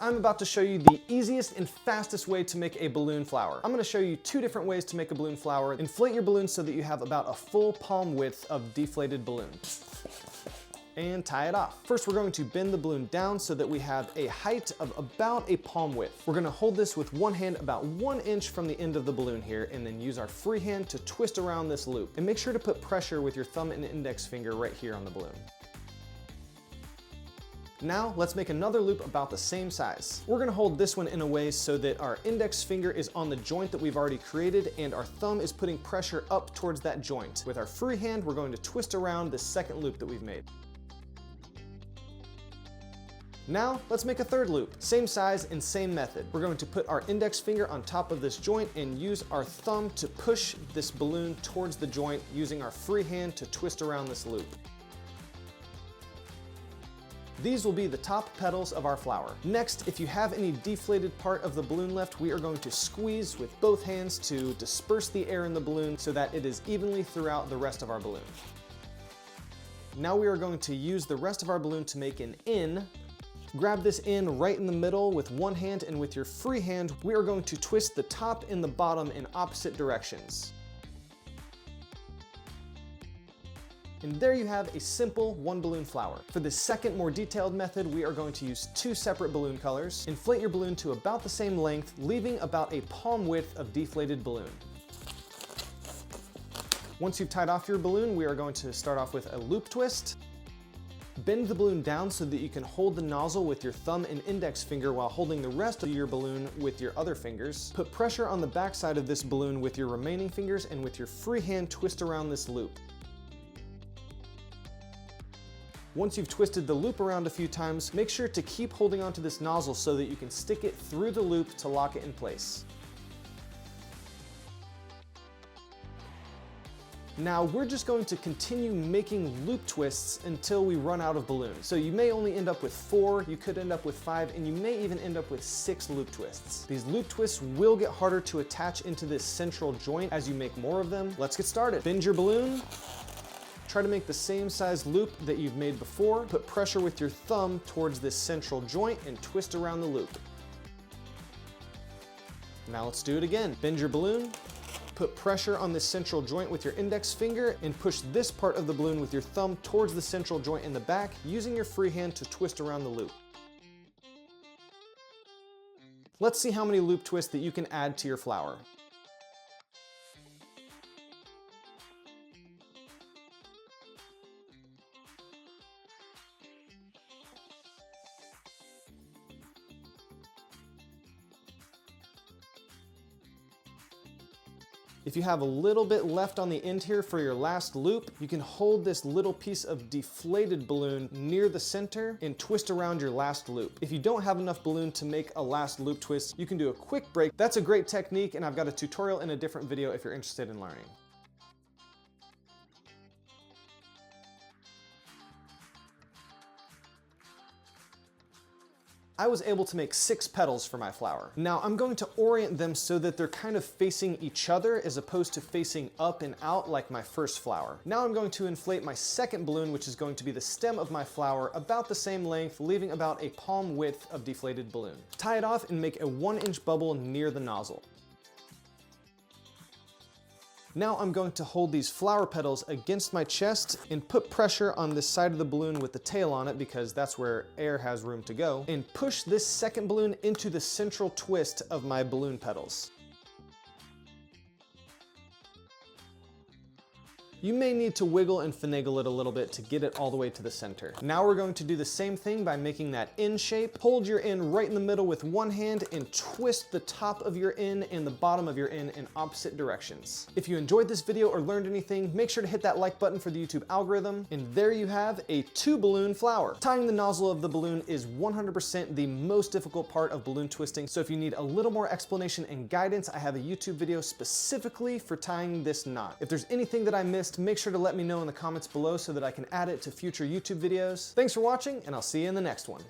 I'm about to show you the easiest and fastest way to make a balloon flower. I'm gonna show you 2 different ways to make a balloon flower. Inflate your balloon so that you have about a full palm width of deflated balloon. And tie it off. First, we're going to bend the balloon down so that we have a height of about a palm width. We're gonna hold this with one hand about 1 inch from the end of the balloon here, and then use our free hand to twist around this loop. And make sure to put pressure with your thumb and index finger right here on the balloon. Now, let's make another loop about the same size. We're gonna hold this one in a way so that our index finger is on the joint that we've already created and our thumb is putting pressure up towards that joint. With our free hand, we're going to twist around this second loop that we've made. Now, let's make a third loop. Same size and same method. We're going to put our index finger on top of this joint and use our thumb to push this balloon towards the joint using our free hand to twist around this loop. These will be the top petals of our flower. Next, if you have any deflated part of the balloon left, we are going to squeeze with both hands to disperse the air in the balloon so that it is evenly throughout the rest of our balloon. Now we are going to use the rest of our balloon to make an N. Grab this N right in the middle with one hand, and with your free hand, we are going to twist the top and the bottom in opposite directions. And there you have a simple 1 balloon flower. For the second, more detailed method, we are going to use 2 separate balloon colors. Inflate your balloon to about the same length, leaving about a palm width of deflated balloon. Once you've tied off your balloon, we are going to start off with a loop twist. Bend the balloon down so that you can hold the nozzle with your thumb and index finger while holding the rest of your balloon with your other fingers. Put pressure on the back side of this balloon with your remaining fingers, and with your free hand, twist around this loop. Once you've twisted the loop around a few times, make sure to keep holding onto this nozzle so that you can stick it through the loop to lock it in place. Now we're just going to continue making loop twists until we run out of balloons. So you may only end up with 4, you could end up with 5, and you may even end up with 6 loop twists. These loop twists will get harder to attach into this central joint as you make more of them. Let's get started. Bend your balloon. Try to make the same size loop that you've made before. Put pressure with your thumb towards this central joint and twist around the loop. Now let's do it again. Bend your balloon. Put pressure on this central joint with your index finger and push this part of the balloon with your thumb towards the central joint in the back, using your free hand to twist around the loop. Let's see how many loop twists that you can add to your flower. If you have a little bit left on the end here for your last loop, you can hold this little piece of deflated balloon near the center and twist around your last loop. If you don't have enough balloon to make a last loop twist, you can do a quick break. That's a great technique, and I've got a tutorial in a different video if you're interested in learning. I was able to make 6 petals for my flower. Now I'm going to orient them so that they're kind of facing each other as opposed to facing up and out like my first flower. Now I'm going to inflate my second balloon, which is going to be the stem of my flower, about the same length, leaving about a palm width of deflated balloon. Tie it off and make a 1-inch bubble near the nozzle. Now I'm going to hold these flower petals against my chest and put pressure on this side of the balloon with the tail on it, because that's where air has room to go, and push this second balloon into the central twist of my balloon petals. You may need to wiggle and finagle it a little bit to get it all the way to the center. Now we're going to do the same thing by making that N shape. Hold your N right in the middle with one hand and twist the top of your N and the bottom of your N in opposite directions. If you enjoyed this video or learned anything, make sure to hit that like button for the YouTube algorithm. And there you have a 2-balloon flower. Tying the nozzle of the balloon is 100% the most difficult part of balloon twisting. So if you need a little more explanation and guidance, I have a YouTube video specifically for tying this knot. If there's anything that I missed, make sure to let me know in the comments below so that I can add it to future YouTube videos. Thanks for watching, and I'll see you in the next one.